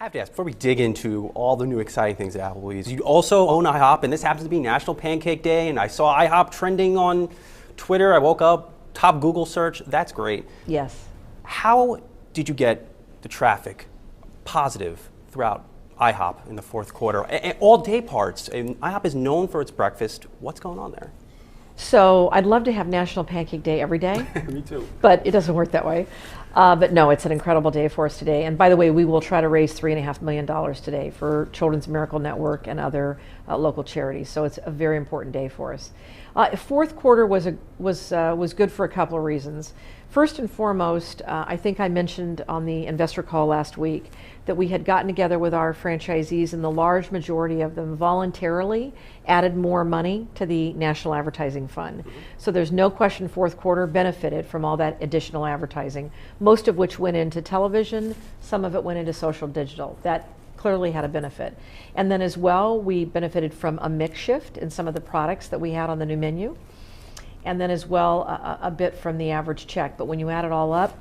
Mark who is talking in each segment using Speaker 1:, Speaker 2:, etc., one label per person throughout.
Speaker 1: have to ask, before we dig into all the new exciting things at Applebee's, you also own IHOP, and this happens to be National Pancake Day, and I saw IHOP trending on Twitter. I woke up, top Google search. That's great.
Speaker 2: Yes.
Speaker 1: How did you get the traffic positive throughout IHOP in the fourth quarter? And all day parts. And IHOP is known for its breakfast. What's going on there?
Speaker 2: So I'd love to have National Pancake Day every day.
Speaker 1: Me too.
Speaker 2: But it doesn't work that way. But no, it's an incredible day for us today. And by the way, we will try to raise $3.5 million today for Children's Miracle Network and other local charities. So it's a very important day for us. Fourth quarter was good for a couple of reasons. First and foremost, I think I mentioned on the investor call last week that we had gotten together with our franchisees, and the large majority of them voluntarily added more money to the National Advertising Fund. Mm-hmm. So there's no question fourth quarter benefited from all that additional advertising, most of which went into television, some of it went into social digital. That clearly had a benefit. And then as well, we benefited from a mix shift in some of the products that we had on the new menu. And then as well, a bit from the average check. But when you add it all up,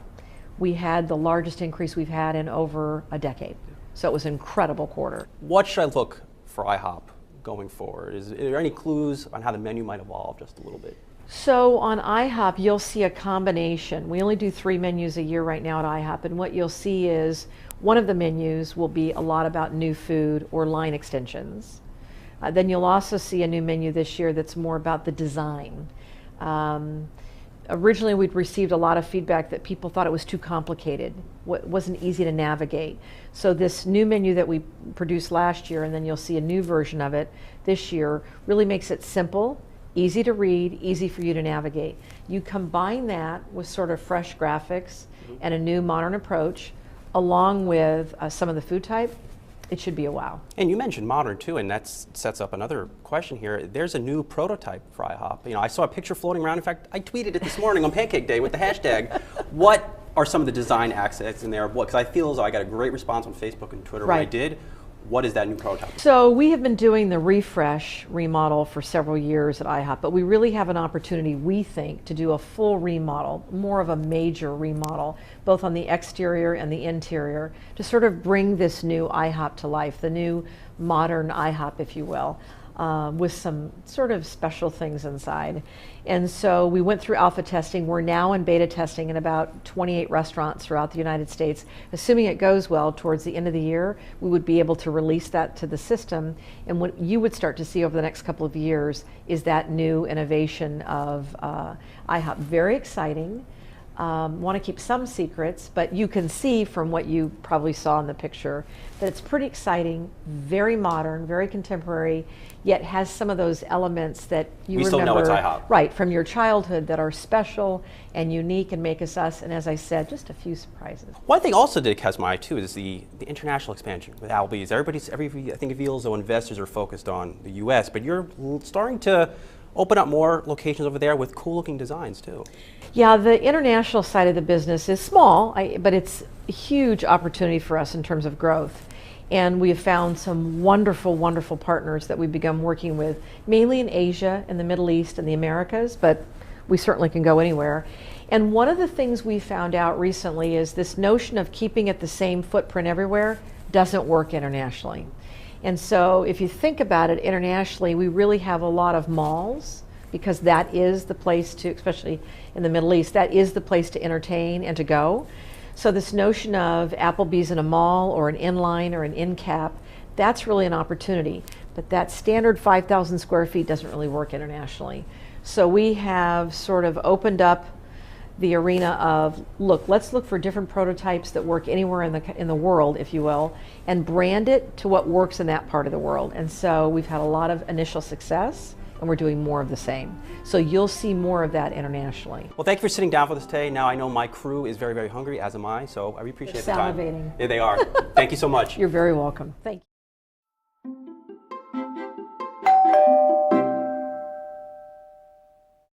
Speaker 2: we had the largest increase we've had in over a decade. So it was an incredible quarter.
Speaker 1: What should I look for IHOP going forward? Is there any clues on how the menu might evolve just a little bit?
Speaker 2: So on IHOP, you'll see a combination. We only do 3 menus a year right now at IHOP, and what you'll see is one of the menus will be a lot about new food or line extensions. Then you'll also see a new menu this year that's more about the design. Originally, we'd received a lot of feedback that people thought it was too complicated, wasn't easy to navigate. So this new menu that we produced last year, and then you'll see a new version of it this year, really makes it simple, easy to read, easy for you to navigate. You combine that with sort of fresh graphics and a new modern approach, along with some of the food type. It should be a wow.
Speaker 1: And you mentioned modern too, and that sets up another question here. There's a new prototype for IHOP. You know, I saw a picture floating around. In fact, I tweeted it this morning on Pancake Day with the hashtag. What are some of the design assets in there? Because I feel as though I got a great response on Facebook and Twitter when I did. What is that new prototype?
Speaker 2: So we have been doing the refresh remodel for several years at IHOP, but we really have an opportunity, we think, to do a full remodel, more of a major remodel, both on the exterior and the interior, to sort of bring this new IHOP to life, the new modern IHOP, if you will, with some sort of special things inside. And so we went through alpha testing. We're now in beta testing in about 28 restaurants throughout the United States. Assuming it goes well, towards the end of the year, we would be able to release that to the system. And what you would start to see over the next couple of years is that new innovation of IHOP. Very exciting. Want to keep some secrets, but you can see from what you probably saw in the picture that it's pretty exciting, very modern, very contemporary, yet has some of those elements that you remember.
Speaker 1: We still know it's IHOP.
Speaker 2: Right, from your childhood that are special and unique and make us, and as I said, just a few surprises.
Speaker 1: One thing also that catch my eye too is the international expansion with Applebee's. I think it feels as though investors are focused on the US, but you're starting to open up more locations over there with cool looking designs too.
Speaker 2: Yeah, the international side of the business is small, but it's a huge opportunity for us in terms of growth. And we have found some wonderful, wonderful partners that we've begun working with, mainly in Asia and the Middle East and the Americas, but we certainly can go anywhere. And one of the things we found out recently is this notion of keeping it the same footprint everywhere doesn't work internationally. And so if you think about it internationally, we really have a lot of malls, because that is the place to, especially in the Middle East, that is the place to entertain and to go. So this notion of Applebee's in a mall or an inline or an end cap, that's really an opportunity. But that standard 5,000 square feet doesn't really work internationally. So we have sort of opened up the arena of, look, let's look for different prototypes that work anywhere in the world, if you will, and brand it to what works in that part of the world. And so we've had a lot of initial success, and we're doing more of the same. So you'll see more of that internationally.
Speaker 1: Well, thank you for sitting down for this today. Now I know my crew is very, very hungry, as am I, so I appreciate the time.
Speaker 2: Salivating.
Speaker 1: Yeah, they are. Thank you so much.
Speaker 2: You're very welcome. Thank you.